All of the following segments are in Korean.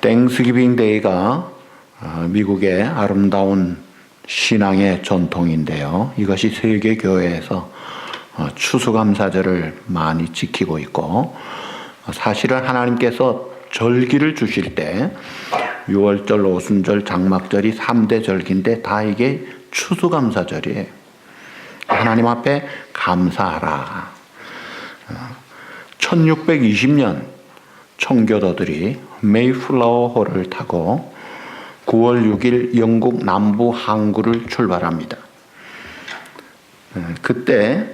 땡스기빙 데이가 미국의 아름다운 신앙의 전통인데요. 이것이 세계 교회에서 추수감사절을 많이 지키고 있고, 사실은 하나님께서 절기를 주실 때 6월절, 오순절, 장막절이 3대 절기인데 다 이게 추수감사절이에요. 하나님 앞에 감사하라. 1620년 청교도들이 메이플라워 호를 타고 9월 6일 영국 남부 항구를 출발합니다. 그때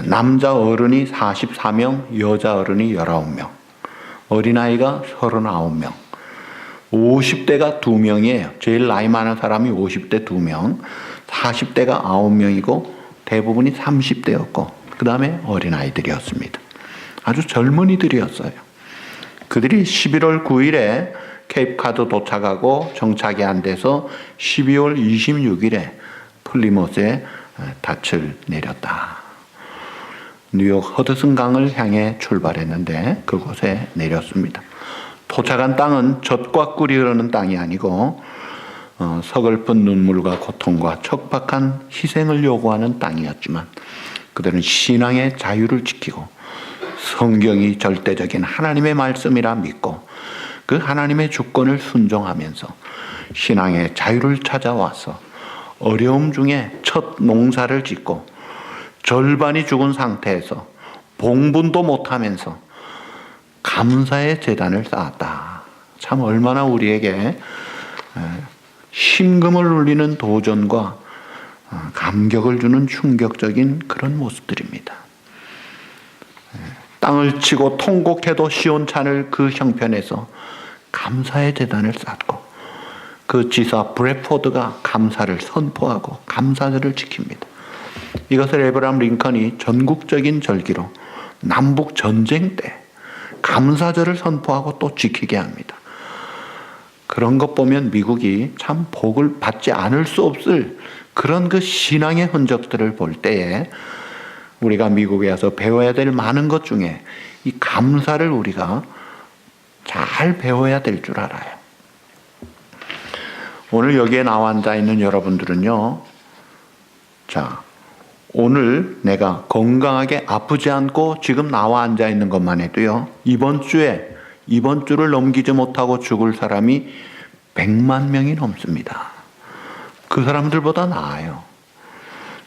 남자 어른이 44명, 여자 어른이 19명, 어린아이가 39명, 50대가 2명이에요. 제일 나이 많은 사람이 50대 2명, 40대가 9명이고 대부분이 30대였고 그 다음에 어린아이들이었습니다. 아주 젊은이들이었어요. 그들이 11월 9일에 케이프카드 도착하고 정착이 안 돼서 12월 26일에 플리모스에 닻을 내렸다. 뉴욕 허드슨강을 향해 출발했는데 그곳에 내렸습니다. 도착한 땅은 젖과 꿀이 흐르는 땅이 아니고 서글픈 눈물과 고통과 척박한 희생을 요구하는 땅이었지만 그들은 신앙의 자유를 지키고 성경이 절대적인 하나님의 말씀이라 믿고 그 하나님의 주권을 순종하면서 신앙의 자유를 찾아와서 어려움 중에 첫 농사를 짓고 절반이 죽은 상태에서 봉분도 못하면서 감사의 제단을 쌓았다. 참 얼마나 우리에게 심금을 울리는 도전과 감격을 주는 충격적인 그런 모습들입니다. 땅을 치고 통곡해도 시온찮을 그 형편에서 감사의 제단을 쌓고 그 지사 브래포드가 감사를 선포하고 감사절을 지킵니다. 이것을 에브라함 링컨이 전국적인 절기로 남북 전쟁 때 감사절을 선포하고 또 지키게 합니다. 그런 것 보면 미국이 참 복을 받지 않을 수 없을 그런 그 신앙의 흔적들을 볼 때에 우리가 미국에 와서 배워야 될 많은 것 중에 이 감사를 우리가 잘 배워야 될 줄 알아요. 오늘 여기에 나와 앉아 있는 여러분들은요, 자, 오늘 내가 건강하게 아프지 않고 지금 나와 앉아 있는 것만 해도요, 이번 주를 넘기지 못하고 죽을 사람이 100만 명이 넘습니다. 그 사람들보다 나아요.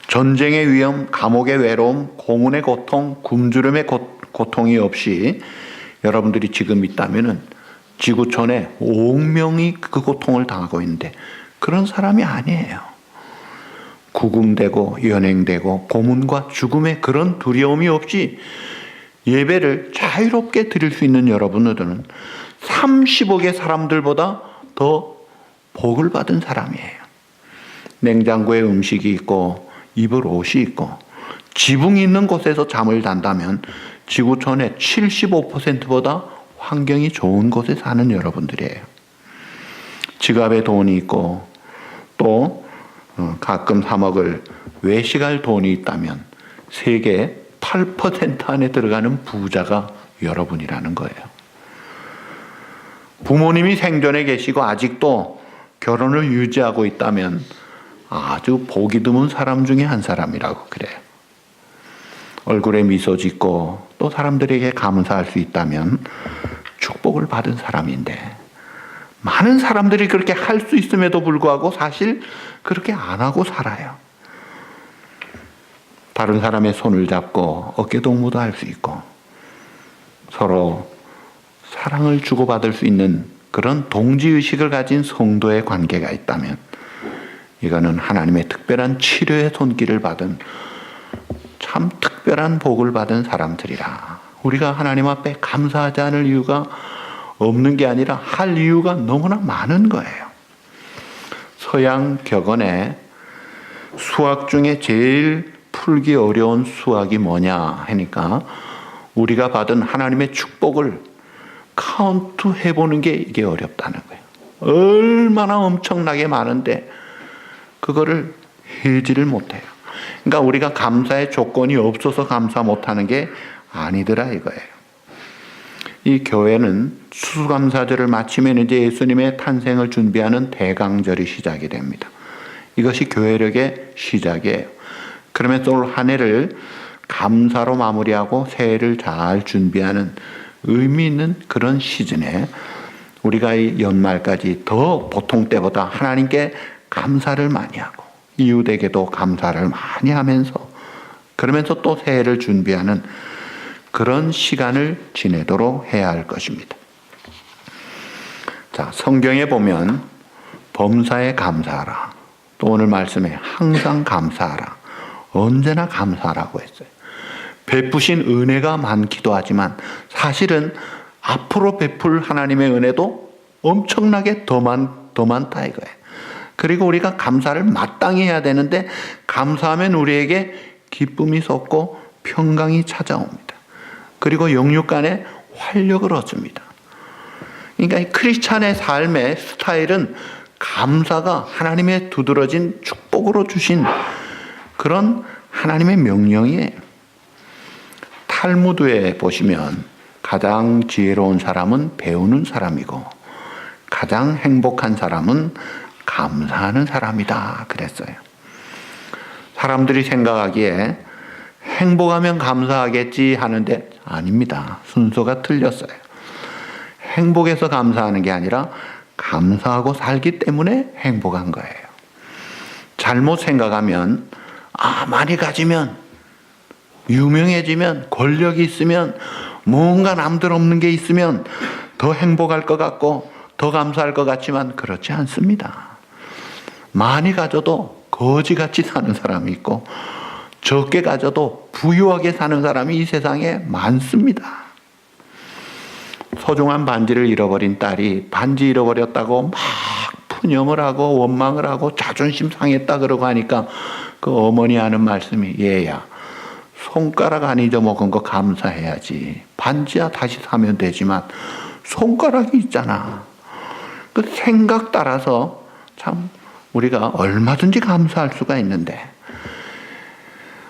전쟁의 위험, 감옥의 외로움, 고문의 고통, 굶주림의 고통이 없이 여러분들이 지금 있다면은 지구촌에 5억 명이 그 고통을 당하고 있는데 그런 사람이 아니에요. 구금되고 연행되고 고문과 죽음의 그런 두려움이 없이 예배를 자유롭게 드릴 수 있는 여러분들은 30억의 사람들보다 더 복을 받은 사람이에요. 냉장고에 음식이 있고 입을 옷이 있고 지붕이 있는 곳에서 잠을 잔다면 지구촌의 75%보다 환경이 좋은 곳에 사는 여러분들이에요. 지갑에 돈이 있고 또 가끔 사 먹을 외식할 돈이 있다면 세계 8% 안에 들어가는 부자가 여러분이라는 거예요. 부모님이 생존해 계시고 아직도 결혼을 유지하고 있다면 아주 복이 드문 사람 중에 한 사람이라고 그래요. 얼굴에 미소 짓고 또 사람들에게 감사할 수 있다면 축복을 받은 사람인데 많은 사람들이 그렇게 할 수 있음에도 불구하고 사실 그렇게 안 하고 살아요. 다른 사람의 손을 잡고 어깨동무도 할 수 있고 서로 사랑을 주고받을 수 있는 그런 동지의식을 가진 성도의 관계가 있다면 이거는 하나님의 특별한 치료의 손길을 받은 참 특별한 복을 받은 사람들이라. 우리가 하나님 앞에 감사하지 않을 이유가 없는 게 아니라 할 이유가 너무나 많은 거예요. 서양 격언에 수학 중에 제일 풀기 어려운 수학이 뭐냐 하니까 우리가 받은 하나님의 축복을 카운트 해보는 게 이게 어렵다는 거예요. 얼마나 엄청나게 많은데 그거를 해지를 못해요. 그러니까 우리가 감사의 조건이 없어서 감사 못하는 게 아니더라 이거예요. 이 교회는 추수감사절을 마치면 이제 예수님의 탄생을 준비하는 대강절이 시작이 됩니다. 이것이 교회력의 시작이에요. 그러면서 올 한 해를 감사로 마무리하고 새해를 잘 준비하는 의미 있는 그런 시즌에 우리가 이 연말까지 더 보통 때보다 하나님께 감사를 많이 하고 이웃에게도 감사를 많이 하면서 그러면서 또 새해를 준비하는 그런 시간을 지내도록 해야 할 것입니다. 자, 성경에 보면 범사에 감사하라. 또 오늘 말씀에 항상 감사하라. 언제나 감사하라고 했어요. 베푸신 은혜가 많기도 하지만 사실은 앞으로 베풀 하나님의 은혜도 엄청나게 더 많다 이거예요. 그리고 우리가 감사를 마땅히 해야 되는데 감사하면 우리에게 기쁨이 솟고 평강이 찾아옵니다. 그리고 영육간에 활력을 얻습니다. 그러니까 이 크리스찬의 삶의 스타일은 감사가 하나님의 두드러진 축복으로 주신 그런 하나님의 명령이에요. 탈무드에 보시면 가장 지혜로운 사람은 배우는 사람이고 가장 행복한 사람은 감사하는 사람이다 그랬어요. 사람들이 생각하기에 행복하면 감사하겠지 하는데 아닙니다. 순서가 틀렸어요. 행복해서 감사하는 게 아니라 감사하고 살기 때문에 행복한 거예요. 잘못 생각하면 많이 가지면 유명해지면 권력이 있으면 뭔가 남들 없는 게 있으면 더 행복할 것 같고 더 감사할 것 같지만 그렇지 않습니다. 많이 가져도 거지같이 사는 사람이 있고 적게 가져도 부유하게 사는 사람이 이 세상에 많습니다. 소중한 반지를 잃어버린 딸이 반지 잃어버렸다고 막 푸념을 하고 원망을 하고 자존심 상했다 그러고 하니까 그 어머니 하는 말씀이 얘야 손가락 안 잊어먹은 거 감사해야지. 반지야 다시 사면 되지만 손가락이 있잖아. 그 생각 따라서 참 우리가 얼마든지 감사할 수가 있는데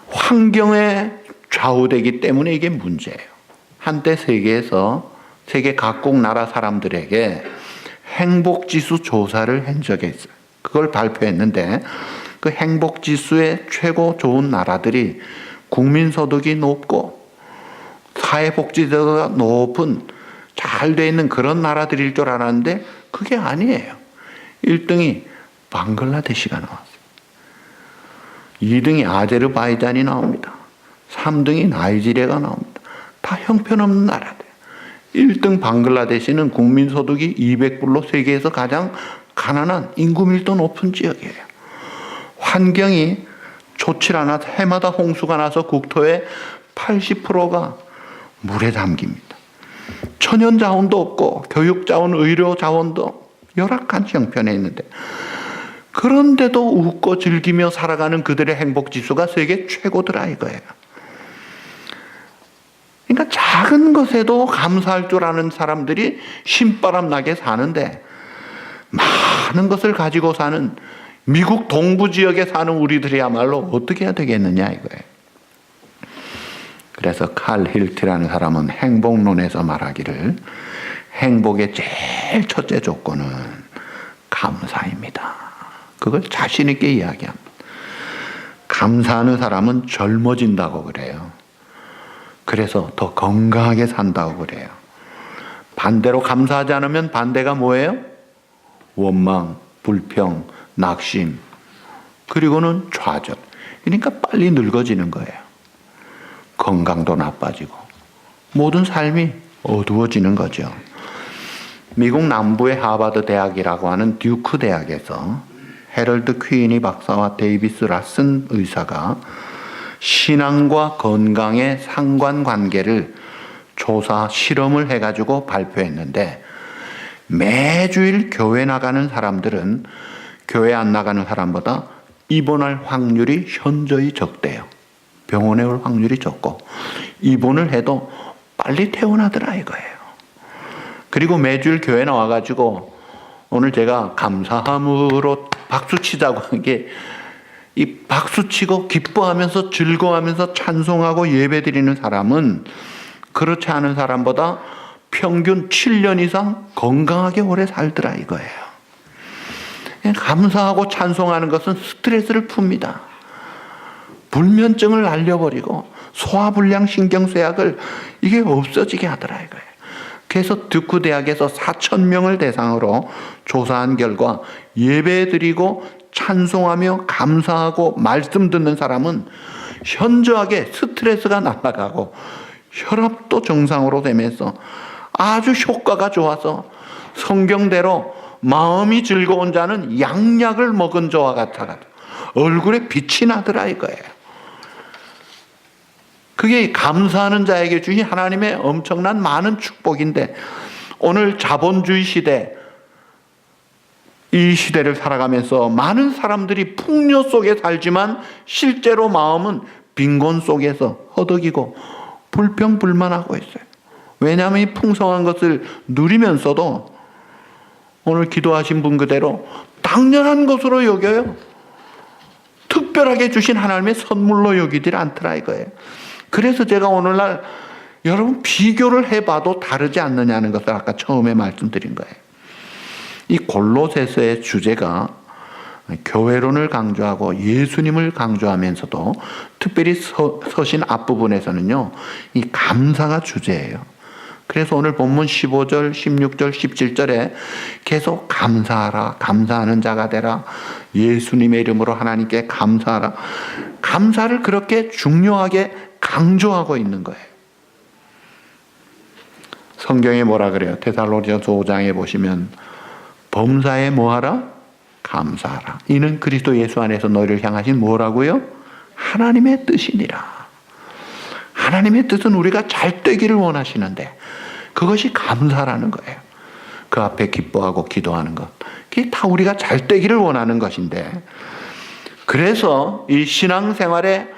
환경에 좌우되기 때문에 이게 문제예요. 한때 세계 각국 나라 사람들에게 행복지수 조사를 한 적이 있어요. 그걸 발표했는데 그 행복지수의 최고 좋은 나라들이 국민소득이 높고 사회복지제도가 높은 잘 돼 있는 그런 나라들일 줄 알았는데 그게 아니에요. 1등이 방글라데시가 나왔어요. 2등이 아제르바이잔이 나옵니다. 3등이 나이지리아가 나옵니다. 다 형편없는 나라들. 1등 방글라데시는 국민소득이 200불로 세계에서 가장 가난한 인구 밀도 높은 지역이에요. 환경이 좋지 않아 해마다 홍수가 나서 국토의 80%가 물에 잠깁니다. 천연 자원도 없고 교육 자원, 의료 자원도 열악한 형편에 있는데 그런데도 웃고 즐기며 살아가는 그들의 행복 지수가 세계 최고더라 이거예요. 그러니까 작은 것에도 감사할 줄 아는 사람들이 신바람 나게 사는데 많은 것을 가지고 사는 미국 동부 지역에 사는 우리들이야말로 어떻게 해야 되겠느냐 이거예요. 그래서 칼 힐트라는 사람은 행복론에서 말하기를 행복의 제일 첫째 조건은 감사입니다. 그걸 자신 있게 이야기합니다. 감사하는 사람은 젊어진다고 그래요. 그래서 더 건강하게 산다고 그래요. 반대로 감사하지 않으면 반대가 뭐예요? 원망, 불평, 낙심, 그리고는 좌절. 그러니까 빨리 늙어지는 거예요. 건강도 나빠지고 모든 삶이 어두워지는 거죠. 미국 남부의 하버드 대학이라고 하는 듀크 대학에서 헤럴드 퀸이 박사와 데이비스 라슨 의사가 신앙과 건강의 상관관계를 조사 실험을 해가지고 발표했는데 매주일 교회 나가는 사람들은 교회 안 나가는 사람보다 입원할 확률이 현저히 적대요. 병원에 올 확률이 적고 입원을 해도 빨리 퇴원하더라 이거예요. 그리고 매주일 교회 나와가지고 오늘 제가 감사함으로 박수치자고 한 게 이 박수치고 기뻐하면서 즐거워하면서 찬송하고 예배드리는 사람은 그렇지 않은 사람보다 평균 7년 이상 건강하게 오래 살더라 이거예요. 감사하고 찬송하는 것은 스트레스를 풉니다. 불면증을 날려버리고 소화불량 신경쇠약을 이게 없어지게 하더라 이거예요. 그래서 듀크 대학에서 4,000명을 대상으로 조사한 결과 예배드리고 찬송하며 감사하고 말씀 듣는 사람은 현저하게 스트레스가 날아가고 혈압도 정상으로 되면서 아주 효과가 좋아서 성경대로 마음이 즐거운 자는 양약을 먹은 자와 같아 얼굴에 빛이 나더라 이거예요. 그게 감사하는 자에게 주신 하나님의 엄청난 많은 축복인데, 오늘 자본주의 시대, 이 시대를 살아가면서 많은 사람들이 풍요 속에 살지만 실제로 마음은 빈곤 속에서 허덕이고 불평불만하고 있어요. 왜냐하면 이 풍성한 것을 누리면서도 오늘 기도하신 분 그대로 당연한 것으로 여겨요. 특별하게 주신 하나님의 선물로 여기질 않더라 이거예요. 그래서 제가 오늘날 여러분 비교를 해봐도 다르지 않느냐는 것을 아까 처음에 말씀드린 거예요. 이 골로새서의 주제가 교회론을 강조하고 예수님을 강조하면서도 특별히 서신 앞부분에서는요, 이 감사가 주제예요. 그래서 오늘 본문 15절, 16절, 17절에 계속 감사하라, 감사하는 자가 되라, 예수님의 이름으로 하나님께 감사하라. 감사를 그렇게 중요하게 강조하고 있는 거예요. 성경에 뭐라 그래요? 데살로니가서 5장에 보시면 범사에 뭐하라? 감사하라. 이는 그리스도 예수 안에서 너희를 향하신 뭐라고요? 하나님의 뜻이니라. 하나님의 뜻은 우리가 잘 되기를 원하시는데 그것이 감사라는 거예요. 그 앞에 기뻐하고 기도하는 것, 그게 다 우리가 잘 되기를 원하는 것인데, 그래서 이 신앙생활의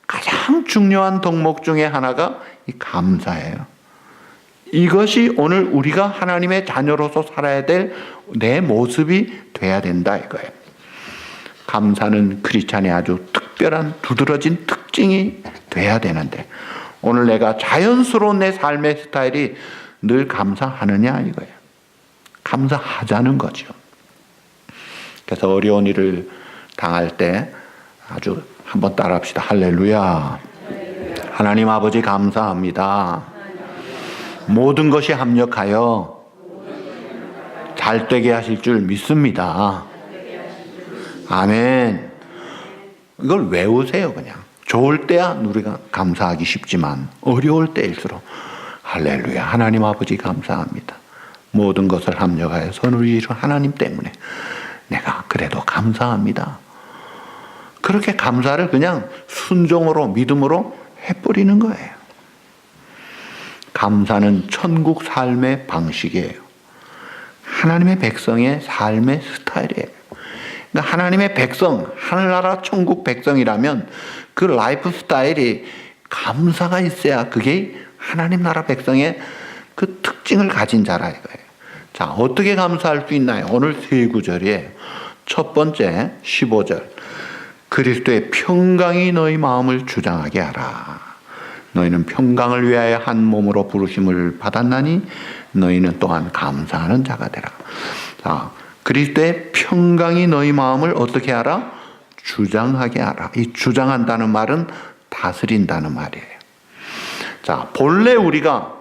가장 중요한 덕목 중에 하나가 이 감사예요. 이것이 오늘 우리가 하나님의 자녀로서 살아야 될 내 모습이 돼야 된다 이거예요. 감사는 크리스찬의 아주 특별한 두드러진 특징이 돼야 되는데, 오늘 내가 자연스러운 내 삶의 스타일이 늘 감사하느냐 이거예요. 감사하자는 거죠. 그래서 어려운 일을 당할 때 아주 한번 따라합시다. 할렐루야. 하나님 아버지 감사합니다. 모든 것이 합력하여 잘 되게 하실 줄 믿습니다. 아멘. 이걸 외우세요. 그냥 좋을 때야 우리가 감사하기 쉽지만 어려울 때일수록 할렐루야, 하나님 아버지 감사합니다. 모든 것을 합력하여 선을 이루신 하나님 때문에 내가 그래도 감사합니다. 그렇게 감사를 그냥 순종으로 믿음으로 해버리는 거예요. 감사는 천국 삶의 방식이에요. 하나님의 백성의 삶의 스타일이에요. 그러니까 하나님의 백성, 하늘나라 천국 백성이라면 그 라이프 스타일이 감사가 있어야 그게 하나님 나라 백성의 그 특징을 가진 자라 이거예요. 자, 어떻게 감사할 수 있나요? 오늘 세 구절이에요. 첫 번째 15절. 그리스도의 평강이 너희 마음을 주장하게 하라. 너희는 평강을 위하여 한 몸으로 부르심을 받았나니 너희는 또한 감사하는 자가 되라. 자, 그리스도의 평강이 너희 마음을 어떻게 하라? 주장하게 하라. 이 주장한다는 말은 다스린다는 말이에요. 자, 본래 우리가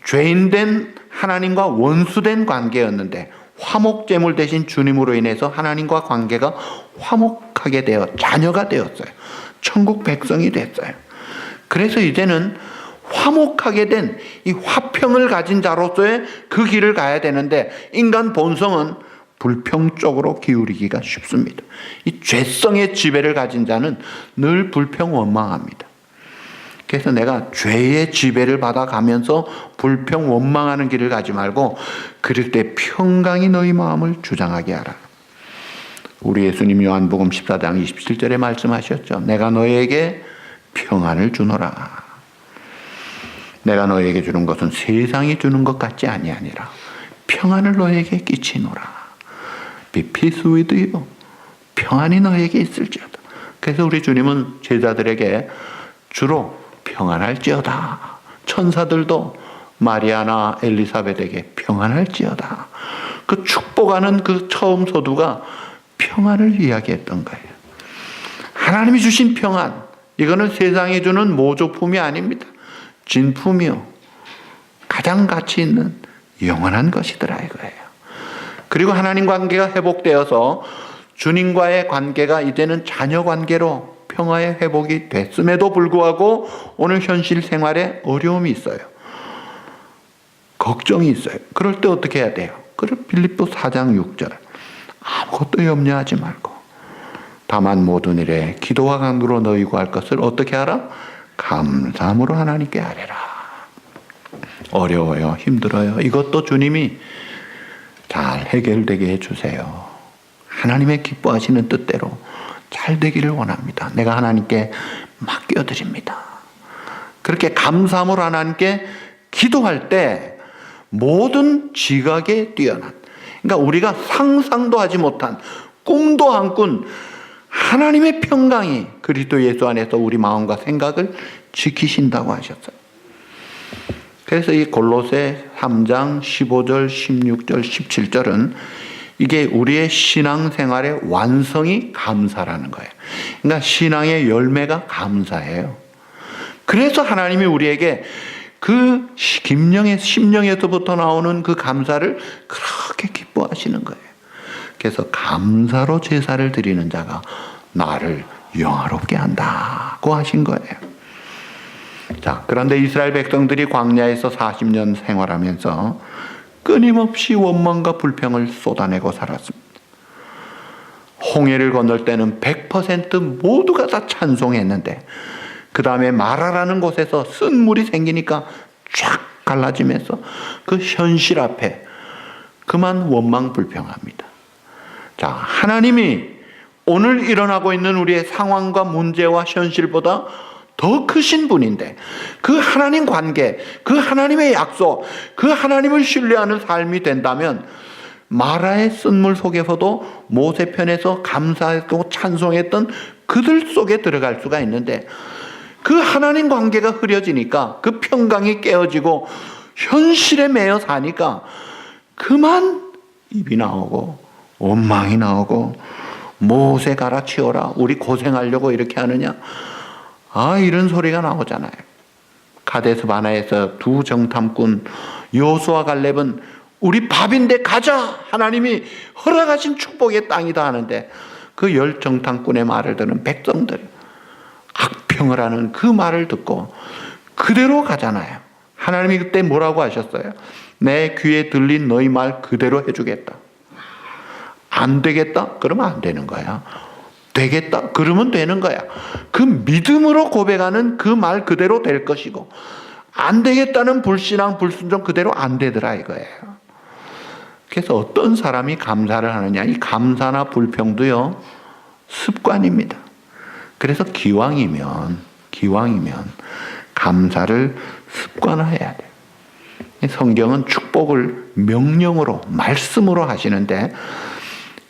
죄인된 하나님과 원수된 관계였는데 화목제물 대신 주님으로 인해서 하나님과 관계가 화목하게 되어 자녀가 되었어요. 천국 백성이 됐어요. 그래서 이제는 화목하게 된 이 화평을 가진 자로서의 그 길을 가야 되는데 인간 본성은 불평 쪽으로 기울이기가 쉽습니다. 이 죄성의 지배를 가진 자는 늘 불평 원망합니다. 그래서 내가 죄의 지배를 받아가면서 불평 원망하는 길을 가지 말고 그리스도의 평강이 너희 마음을 주장하게 하라. 우리 예수님 요한복음 14장 27절에 말씀하셨죠. 내가 너희에게 평안을 주노라. 내가 너희에게 주는 것은 세상이 주는 것 같지 아니하니라. 평안을 너희에게 끼치노라. Be peace with you. 평안이 너희에게 있을지어다. 그래서 우리 주님은 제자들에게 주로 평안할지어다. 천사들도 마리아나 엘리사벳에게 평안할지어다. 그 축복하는 그 처음 서두가 평안을 이야기했던 거예요. 하나님이 주신 평안, 이거는 세상이 주는 모조품이 아닙니다. 진품이요, 가장 가치 있는 영원한 것이더라 이거예요. 그리고 하나님 관계가 회복되어서 주님과의 관계가 이제는 자녀 관계로 평화의 회복이 됐음에도 불구하고 오늘 현실 생활에 어려움이 있어요. 걱정이 있어요. 그럴 때 어떻게 해야 돼요? 그걸 빌립보 4장 6절, 아무것도 염려하지 말고 다만 모든 일에 기도와 간구로 너희 구할 것을 어떻게 하라? 감사함으로 하나님께 아뢰라. 어려워요, 힘들어요. 이것도 주님이 잘 해결되게 해주세요. 하나님의 기뻐하시는 뜻대로 잘 되기를 원합니다. 내가 하나님께 맡겨드립니다. 그렇게 감사함으로 하나님께 기도할 때 모든 지각에 뛰어난, 그러니까 우리가 상상도 하지 못한, 꿈도 안 꾼 하나님의 평강이 그리스도 예수 안에서 우리 마음과 생각을 지키신다고 하셨어요. 그래서 이 골로새 3장 15절, 16절, 17절은 이게 우리의 신앙생활의 완성이 감사라는 거예요. 그러니까 신앙의 열매가 감사예요. 그래서 하나님이 우리에게 그 심령에서부터 나오는 그 감사를 그렇게 기뻐하시는 거예요. 그래서 감사로 제사를 드리는 자가 나를 영화롭게 한다고 하신 거예요. 자, 그런데 이스라엘 백성들이 광야에서 40년 생활하면서 끊임없이 원망과 불평을 쏟아내고 살았습니다. 홍해를 건널 때는 100% 모두가 다 찬송했는데 그 다음에 마라라는 곳에서 쓴 물이 생기니까 쫙 갈라지면서 그 현실 앞에 그만 원망 불평합니다. 자, 하나님이 오늘 일어나고 있는 우리의 상황과 문제와 현실보다 더 크신 분인데 그 하나님 관계, 그 하나님의 약속, 그 하나님을 신뢰하는 삶이 된다면 마라의 쓴물 속에서도 모세 편에서 감사했고 찬송했던 그들 속에 들어갈 수가 있는데 그 하나님 관계가 흐려지니까 그 평강이 깨어지고 현실에 매여 사니까 그만 입이 나오고 원망이 나오고 모세 갈아치워라, 우리 고생하려고 이렇게 하느냐, 이런 소리가 나오잖아요. 가데스 바네아에서 두 정탐꾼 여호수아 갈렙은 우리 밥인데 가자, 하나님이 허락하신 축복의 땅이다 하는데 그 열 정탐꾼의 말을 듣는 백성들 악평을 하는 그 말을 듣고 그대로 가잖아요. 하나님이 그때 뭐라고 하셨어요? 내 귀에 들린 너희 말 그대로 해주겠다. 안 되겠다? 그러면 안 되는 거야. 되겠다? 그러면 되는 거야. 그 믿음으로 고백하는 그 말 그대로 될 것이고 안 되겠다는 불신앙, 불순종 그대로 안 되더라 이거예요. 그래서 어떤 사람이 감사를 하느냐, 이 감사나 불평도요 습관입니다. 그래서 기왕이면 감사를 습관화해야 돼요. 성경은 축복을 명령으로, 말씀으로 하시는데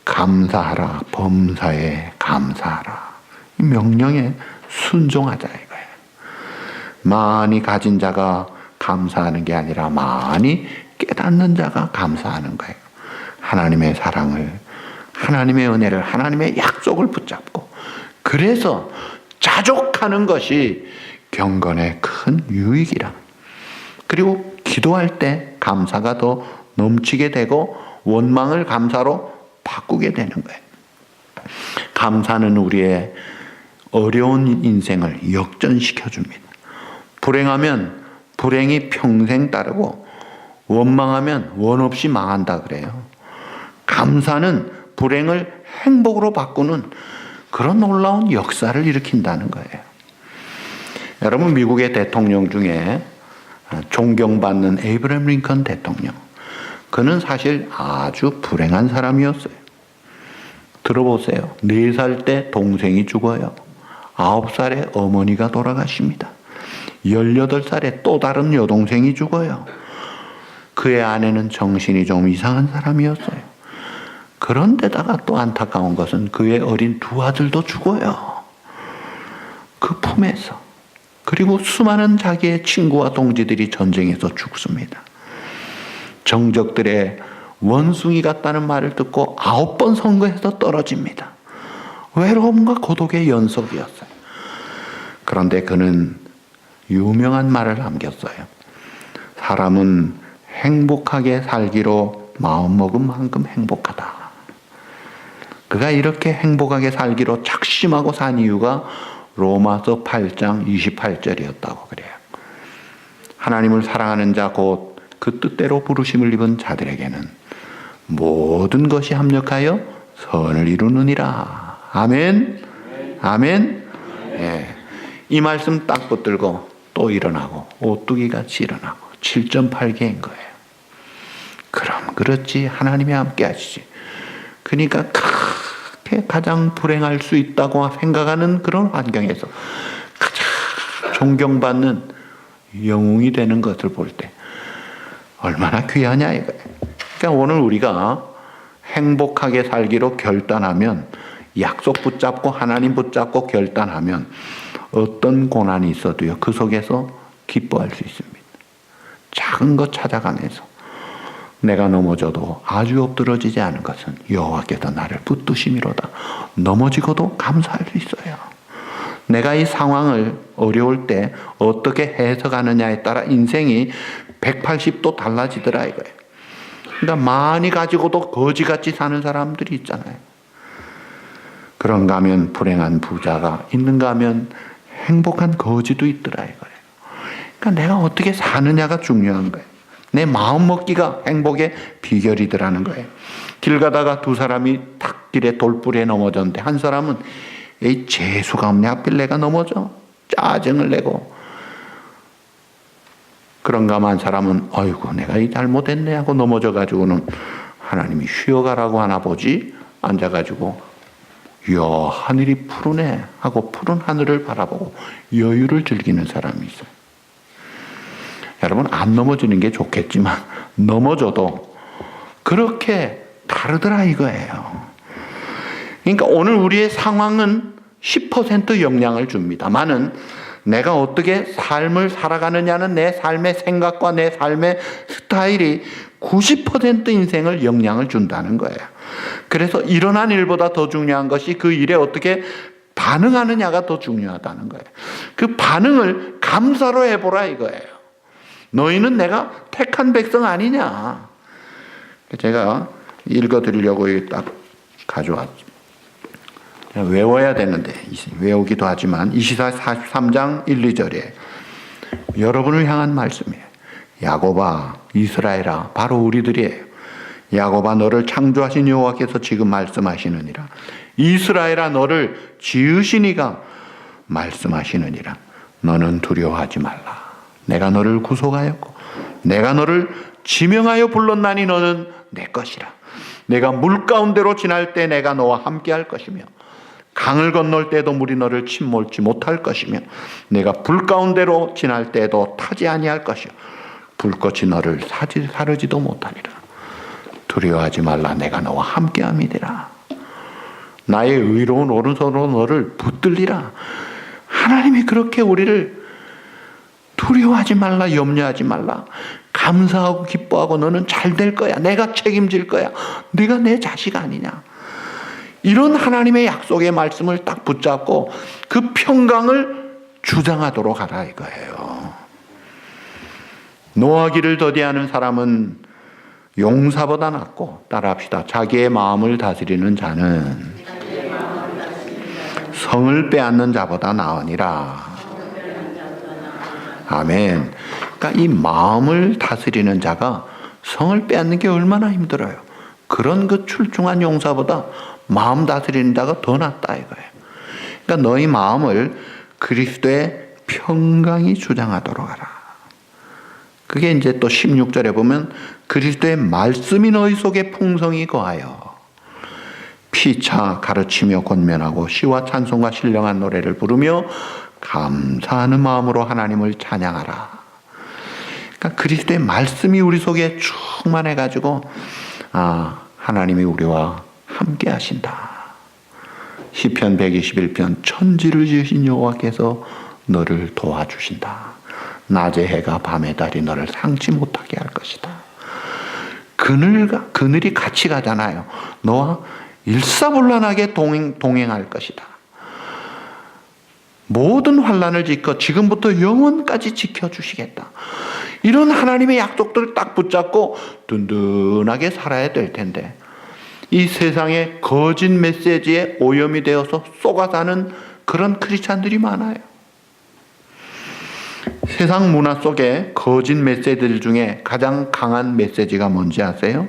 감사하라, 범사에 감사하라, 이 명령에 순종하자 이거예요. 많이 가진 자가 감사하는 게 아니라 많이 깨닫는 자가 감사하는 거예요. 하나님의 사랑을, 하나님의 은혜를, 하나님의 약속을 붙잡고 그래서 자족하는 것이 경건의 큰 유익이라. 그리고 기도할 때 감사가 더 넘치게 되고 원망을 감사로 바꾸게 되는 거예요. 감사는 우리의 어려운 인생을 역전시켜 줍니다. 불행하면 불행이 평생 따르고 원망하면 원 없이 망한다 그래요. 감사는 불행을 행복으로 바꾸는 그런 놀라운 역사를 일으킨다는 거예요. 여러분, 미국의 대통령 중에 존경받는 에이브러햄 링컨 대통령, 그는 사실 아주 불행한 사람이었어요. 들어보세요. 4살 때 동생이 죽어요. 9살에 어머니가 돌아가십니다. 18살에 또 다른 여동생이 죽어요. 그의 아내는 정신이 좀 이상한 사람이었어요. 그런데다가 또 안타까운 것은 그의 어린 2 아들도 죽어요. 그 품에서 그리고 수많은 자기의 친구와 동지들이 전쟁에서 죽습니다. 정적들의 원숭이 같다는 말을 듣고 9번 선거에서 떨어집니다. 외로움과 고독의 연속이었어요. 그런데 그는 유명한 말을 남겼어요. 사람은 행복하게 살기로 마음먹은 만큼 행복하다. 그가 이렇게 행복하게 살기로 작심하고 산 이유가 로마서 8장 28절이었다고 그래요. 하나님을 사랑하는 자 곧 그 뜻대로 부르심을 입은 자들에게는 모든 것이 합력하여 선을 이루느니라. 아멘. 아멘. 예. 이 말씀 딱 붙들고 또 일어나고 오뚜기 같이 일어나고 7.8개인 거예요. 그럼 그렇지, 하나님이 함께 하시지. 그러니까 그렇게 가장 불행할 수 있다고 생각하는 그런 환경에서 가장 존경받는 영웅이 되는 것을 볼 때 얼마나 귀하냐 이거예요. 그러니까 오늘 우리가 행복하게 살기로 결단하면, 약속 붙잡고 하나님 붙잡고 결단하면 어떤 고난이 있어도요, 그 속에서 기뻐할 수 있습니다. 작은 것 찾아가면서 내가 넘어져도 아주 엎드러지지 않은 것은 여호와께서 나를 붙드심이로다. 넘어지고도 감사할 수 있어요. 내가 이 상황을 어려울 때 어떻게 해석하느냐에 따라 인생이 180도 달라지더라 이거예요. 그러니까 많이 가지고도 거지같이 사는 사람들이 있잖아요. 그런가 하면 불행한 부자가, 있는가 하면 행복한 거지도 있더라 이거예요. 그러니까 내가 어떻게 사느냐가 중요한 거예요. 내 마음 먹기가 행복의 비결이더라는 거예요. 길 가다가 두 사람이 탁 길에 돌부리에 넘어졌는데 한 사람은 이 재수가 없네, 하필 내가 넘어져, 짜증을 내고, 그런가 하면 한 사람은 아이고 내가 이 잘못했네 하고 넘어져 가지고는 하나님이 쉬어가라고 하나 보지, 앉아가지고 이야 하늘이 푸르네 하고 푸른 하늘을 바라보고 여유를 즐기는 사람이 있어요. 여러분, 안 넘어지는 게 좋겠지만 넘어져도 그렇게 다르더라 이거예요. 그러니까 오늘 우리의 상황은 10% 영향을 줍니다만은 내가 어떻게 삶을 살아가느냐는 내 삶의 생각과 내 삶의 스타일이 90% 인생을 영향을 준다는 거예요. 그래서 일어난 일보다 더 중요한 것이 그 일에 어떻게 반응하느냐가 더 중요하다는 거예요. 그 반응을 감사로 해보라 이거예요. 너희는 내가 택한 백성 아니냐. 제가 읽어드리려고 딱 가져왔죠. 외워야 되는데 외우기도 하지만 이시야 43장 1, 2절에 여러분을 향한 말씀이에요. 야곱아, 이스라엘아, 바로 우리들이에요. 야곱아, 너를 창조하신 여호와께서 지금 말씀하시느니라. 이스라엘아, 너를 지으신 이가 말씀하시느니라. 너는 두려워하지 말라. 내가 너를 구속하였고 내가 너를 지명하여 불렀나니 너는 내 것이라. 내가 물 가운데로 지날 때 내가 너와 함께 할 것이며 강을 건널 때도 물이 너를 침몰지 못할 것이며 내가 불 가운데로 지날 때도 타지 아니할 것이요 불꽃이 너를 사르지도 못하리라. 두려워하지 말라. 내가 너와 함께함이니라. 나의 의로운 오른손으로 너를 붙들리라. 하나님이 그렇게 우리를 두려워하지 말라, 염려하지 말라, 감사하고 기뻐하고 너는 잘 될 거야, 내가 책임질 거야, 네가 내 자식 아니냐, 이런 하나님의 약속의 말씀을 딱 붙잡고 그 평강을 주장하도록 하라 이거예요. 노하기를 더디하는 사람은 용사보다 낫고, 따라합시다, 자기의 마음을 다스리는 자는 성을 빼앗는 자보다 나으니라. 아멘. 그러니까 이 마음을 다스리는 자가 성을 빼앗는 게 얼마나 힘들어요. 그런 그 출중한 용사보다 마음 다스리는 자가 더 낫다 이거예요. 그러니까 너희 마음을 그리스도의 평강이 주장하도록 하라. 그게 이제 또 16절에 보면 그리스도의 말씀이 너희 속에 풍성히 거하여 피차 가르치며 권면하고 시와 찬송과 신령한 노래를 부르며 감사하는 마음으로 하나님을 찬양하라. 그러니까 그리스도의 말씀이 우리 속에 충만해 가지고 하나님이 우리와 함께 하신다. 시편 121편 천지를 지으신 여호와께서 너를 도와주신다. 낮의 해가 밤의 달이 너를 상치 못하게 할 것이다. 그늘이 같이 가잖아요. 너와 일사불란하게 동행할 것이다. 모든 환난을 지켜 지금부터 영원까지 지켜주시겠다. 이런 하나님의 약속들을 딱 붙잡고 든든하게 살아야 될 텐데 이 세상에 거짓 메시지에 오염이 되어서 속아사는 그런 크리스찬들이 많아요. 세상 문화 속에 거짓 메시지들 중에 가장 강한 메시지가 뭔지 아세요?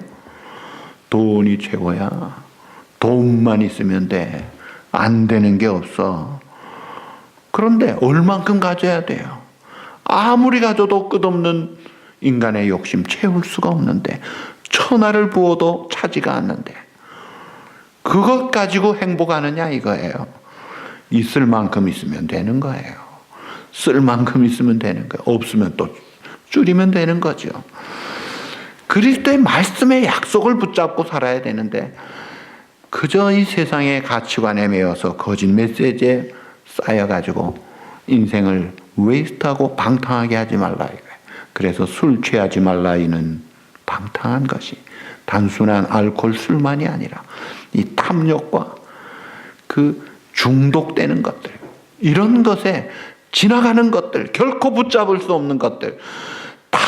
돈이 최고야. 돈만 있으면 돼. 안 되는 게 없어. 그런데 얼만큼 가져야 돼요? 아무리 가져도 끝없는 인간의 욕심 채울 수가 없는데 천하를 부어도 차지가 않는데 그것 가지고 행복하느냐 이거예요. 있을 만큼 있으면 되는 거예요. 쓸 만큼 있으면 되는 거예요. 없으면 또 줄이면 되는 거죠. 그리스도의 말씀의 약속을 붙잡고 살아야 되는데 그저 이 세상의 가치관에 매여서 거짓 메시지에 쌓여가지고 인생을 웨이스트하고 방탕하게 하지 말라 이거예요. 그래서 술 취하지 말라 이는 방탕한 것이 단순한 알코올 술만이 아니라 이 탐욕과 그 중독되는 것들 이런 것에 지나가는 것들 결코 붙잡을 수 없는 것들 다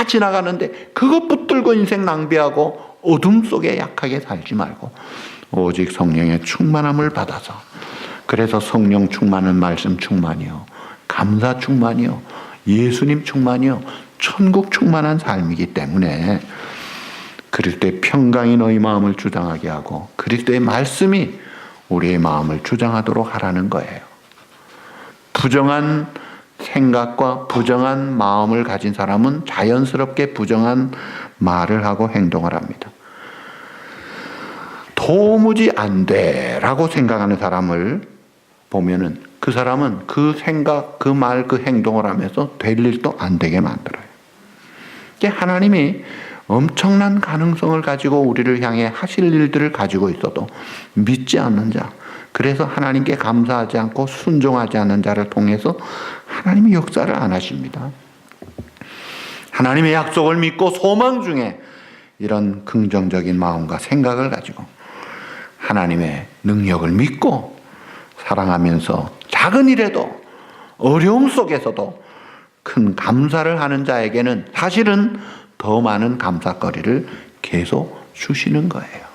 지나가는데 그것 붙들고 인생 낭비하고 어둠 속에 약하게 살지 말고 오직 성령의 충만함을 받아서 그래서 성령 충만은 말씀 충만이요 감사 충만이요 예수님 충만이요 천국 충만한 삶이기 때문에 그리스도의 평강이 너희 마음을 주장하게 하고 그리스도의 말씀이 우리의 마음을 주장하도록 하라는 거예요. 부정한 생각과 부정한 마음을 가진 사람은 자연스럽게 부정한 말을 하고 행동을 합니다. 도무지 안 돼라고 생각하는 사람을 보면은 그 사람은 그 생각, 그 말, 그 행동을 하면서 될 일도 안 되게 만들어요. 하나님이 엄청난 가능성을 가지고 우리를 향해 하실 일들을 가지고 있어도 믿지 않는 자, 그래서 하나님께 감사하지 않고 순종하지 않는 자를 통해서 하나님이 역사를 안 하십니다. 하나님의 약속을 믿고 소망 중에 이런 긍정적인 마음과 생각을 가지고 하나님의 능력을 믿고 사랑하면서 작은 일에도 어려움 속에서도 큰 감사를 하는 자에게는 사실은 더 많은 감사거리를 계속 주시는 거예요.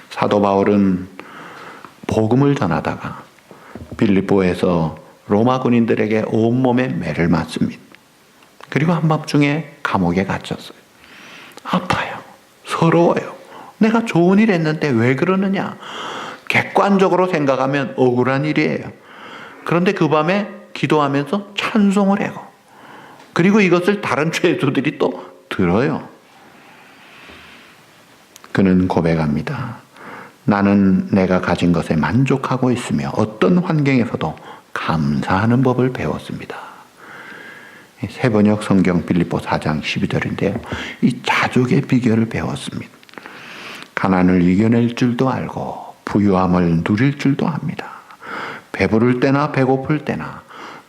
사도 바울은 복음을 전하다가 빌립보에서 로마 군인들에게 온몸에 매를 맞습니다. 그리고 한밤중에 감옥에 갇혔어요. 아파요. 서러워요. 내가 좋은 일 했는데 왜 그러느냐. 객관적으로 생각하면 억울한 일이에요. 그런데 그 밤에 기도하면서 찬송을 해요. 그리고 이것을 다른 죄수들이 또 들어요. 그는 고백합니다. 나는 내가 가진 것에 만족하고 있으며 어떤 환경에서도 감사하는 법을 배웠습니다. 세번역 성경 빌립보 4장 12절인데요. 이 자족의 비결을 배웠습니다. 가난을 이겨낼 줄도 알고 부유함을 누릴 줄도 합니다. 배부를 때나 배고플 때나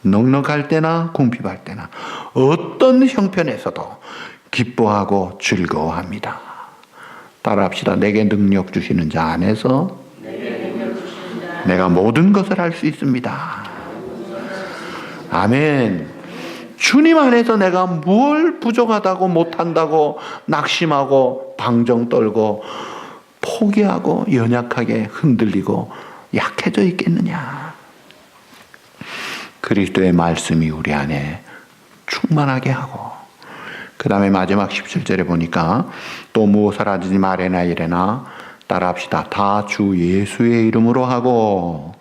넉넉할 때나 궁핍할 때나 어떤 형편에서도 기뻐하고 즐거워합니다. 따라합시다. 내게 능력 주시는 자 안에서 내가 모든 것을 할 수 있습니다. 아멘. 주님 안에서 내가 뭘 부족하다고 못한다고 낙심하고 방정 떨고 포기하고 연약하게 흔들리고 약해져 있겠느냐. 그리스도의 말씀이 우리 안에 충만하게 하고 그 다음에 마지막 17절에 보니까 또 무엇을 하지 말에나 이래나 따라합시다. 다 주 예수의 이름으로 하고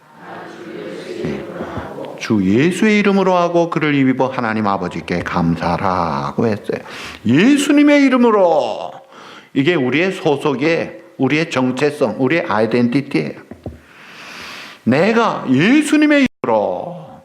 주 예수의 이름으로 하고 그를 입어 하나님 아버지께 감사하라고 했어요. 예수님의 이름으로. 이게 우리의 소속의 우리의 정체성, 우리의 아이덴티티예요. 내가 예수님의 이름으로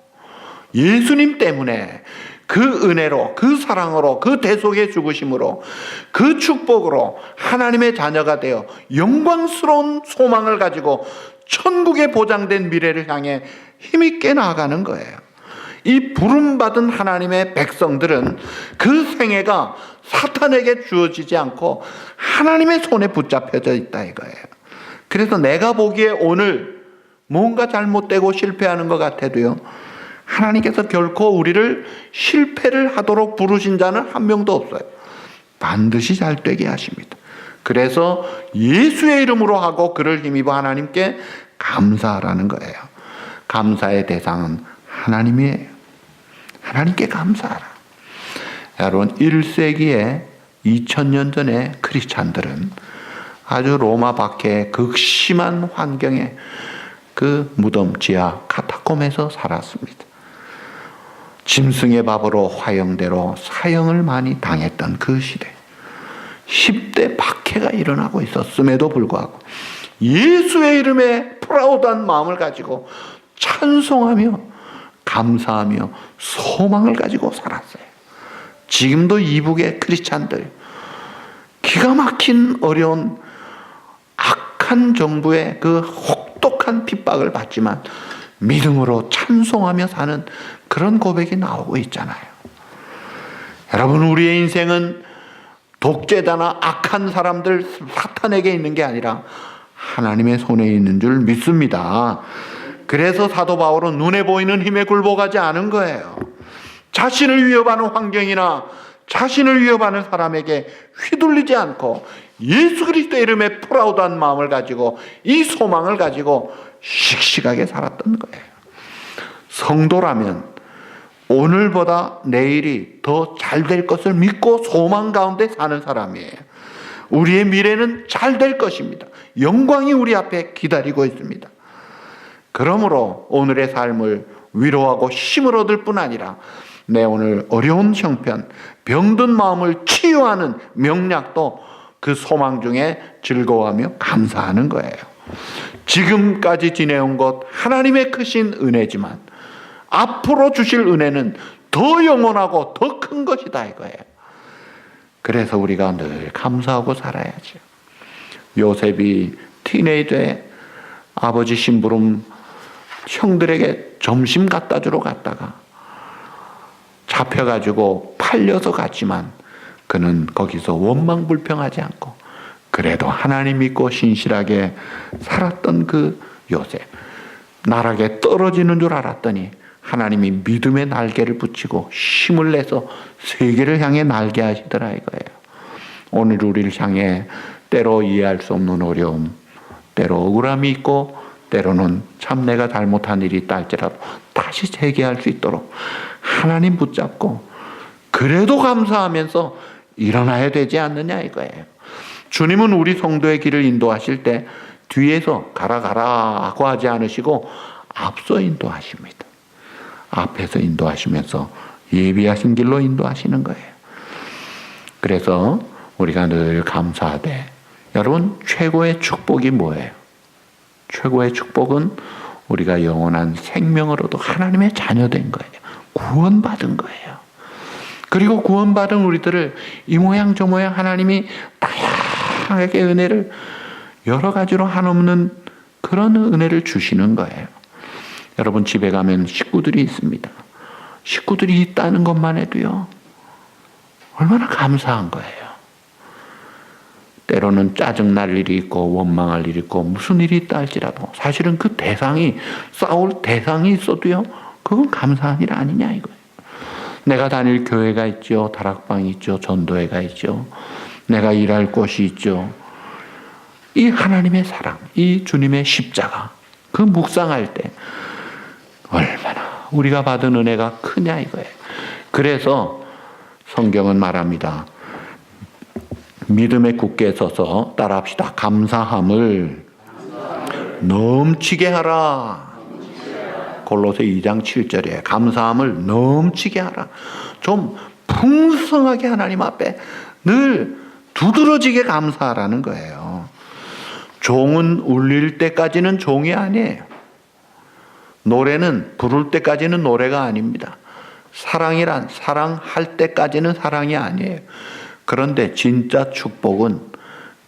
예수님 때문에 그 은혜로 그 사랑으로 그 대속의 죽으심으로 그 축복으로 하나님의 자녀가 되어 영광스러운 소망을 가지고 천국에 보장된 미래를 향해 힘있게 나아가는 거예요. 이 부름받은 하나님의 백성들은 그 생애가 사탄에게 주어지지 않고 하나님의 손에 붙잡혀져 있다 이거예요. 그래서 내가 보기에 오늘 뭔가 잘못되고 실패하는 것 같아도요, 하나님께서 결코 우리를 실패를 하도록 부르신 자는 한 명도 없어요. 반드시 잘 되게 하십니다. 그래서 예수의 이름으로 하고 그를 힘입어 하나님께 감사하라는 거예요. 감사의 대상은 하나님이에요. 하나님께 감사하라. 여러분, 1세기에 2000년 전에 크리스찬들은 아주 로마 박해의 극심한 환경에 그 무덤 지하 카타콤에서 살았습니다. 짐승의 밥으로 화형대로 사형을 많이 당했던 그 시대, 10대 박해가 일어나고 있었음에도 불구하고 예수의 이름에 프라우드한 마음을 가지고 찬송하며 감사하며 소망을 가지고 살았어요. 지금도 이북의 크리스찬들, 기가 막힌 어려운 악한 정부의 그 혹독한 핍박을 받지만 믿음으로 찬송하며 사는 그런 고백이 나오고 있잖아요. 여러분, 우리의 인생은 독재자나 악한 사람들, 사탄에게 있는 게 아니라 하나님의 손에 있는 줄 믿습니다. 그래서 사도 바울은 눈에 보이는 힘에 굴복하지 않은 거예요. 자신을 위협하는 환경이나 자신을 위협하는 사람에게 휘둘리지 않고 예수 그리스도의 이름에 프라우드한 마음을 가지고 이 소망을 가지고 씩씩하게 살았던 거예요. 성도라면 오늘보다 내일이 더 잘 될 것을 믿고 소망 가운데 사는 사람이에요. 우리의 미래는 잘 될 것입니다. 영광이 우리 앞에 기다리고 있습니다. 그러므로 오늘의 삶을 위로하고 힘을 얻을 뿐 아니라 내 오늘 어려운 형편, 병든 마음을 치유하는 명약도 그 소망 중에 즐거워하며 감사하는 거예요. 지금까지 지내온 것 하나님의 크신 은혜지만 앞으로 주실 은혜는 더 영원하고 더 큰 것이다 이거예요. 그래서 우리가 늘 감사하고 살아야죠. 요셉이 티네이저에 아버지 심부름 형들에게 점심 갖다 주러 갔다가 잡혀가지고 팔려서 갔지만 그는 거기서 원망불평하지 않고 그래도 하나님 믿고 신실하게 살았던 그 요셉, 나락에 떨어지는 줄 알았더니 하나님이 믿음의 날개를 붙이고 힘을 내서 세계를 향해 날게 하시더라 이거예요. 오늘 우리를 향해 때로 이해할 수 없는 어려움, 때로 억울함이 있고 때로는 참 내가 잘못한 일이 있다 할지라도 다시 재개할 수 있도록 하나님 붙잡고 그래도 감사하면서 일어나야 되지 않느냐 이거예요. 주님은 우리 성도의 길을 인도하실 때 뒤에서 가라 하고 하지 않으시고 앞서 인도하십니다. 앞에서 인도하시면서 예비하신 길로 인도하시는 거예요. 그래서 우리가 늘 감사하되, 여러분, 최고의 축복이 뭐예요? 최고의 축복은 우리가 영원한 생명으로도 하나님의 자녀된 거예요. 구원받은 거예요. 그리고 구원받은 우리들을 이 모양 저 모양 하나님이 다양하게 은혜를 여러 가지로 한없는 그런 은혜를 주시는 거예요. 여러분, 집에 가면 식구들이 있습니다. 식구들이 있다는 것만 해도요, 얼마나 감사한 거예요. 때로는 짜증날 일이 있고 원망할 일이 있고 무슨 일이 있다 할지라도 사실은 그 대상이, 싸울 대상이 있어도요, 그건 감사한 일 아니냐 이거예요. 내가 다닐 교회가 있죠. 다락방이 있죠. 전도회가 있죠. 내가 일할 곳이 있죠. 이 하나님의 사랑, 이 주님의 십자가, 그 묵상할 때 얼마나 우리가 받은 은혜가 크냐 이거예요. 그래서 성경은 말합니다. 믿음에 굳게 서서 따라합시다. 감사함을 넘치게 하라. 골로새 2장 7절에 감사함을 넘치게 하라. 좀 풍성하게 하나님 앞에 늘 두드러지게 감사하라는 거예요. 종은 울릴 때까지는 종이 아니에요. 노래는 부를 때까지는 노래가 아닙니다. 사랑이란 사랑할 때까지는 사랑이 아니에요. 그런데 진짜 축복은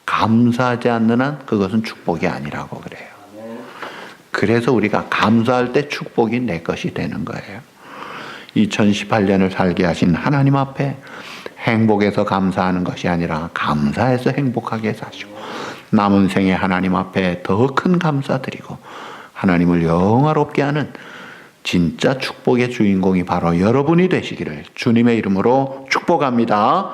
감사하지 않는 한 그것은 축복이 아니라고 그래요. 그래서 우리가 감사할 때 축복이 내 것이 되는 거예요. 2018년을 살게 하신 하나님 앞에 행복해서 감사하는 것이 아니라 감사해서 행복하게 사시고 남은 생에 하나님 앞에 더 큰 감사드리고 하나님을 영화롭게 하는 진짜 축복의 주인공이 바로 여러분이 되시기를 주님의 이름으로 축복합니다.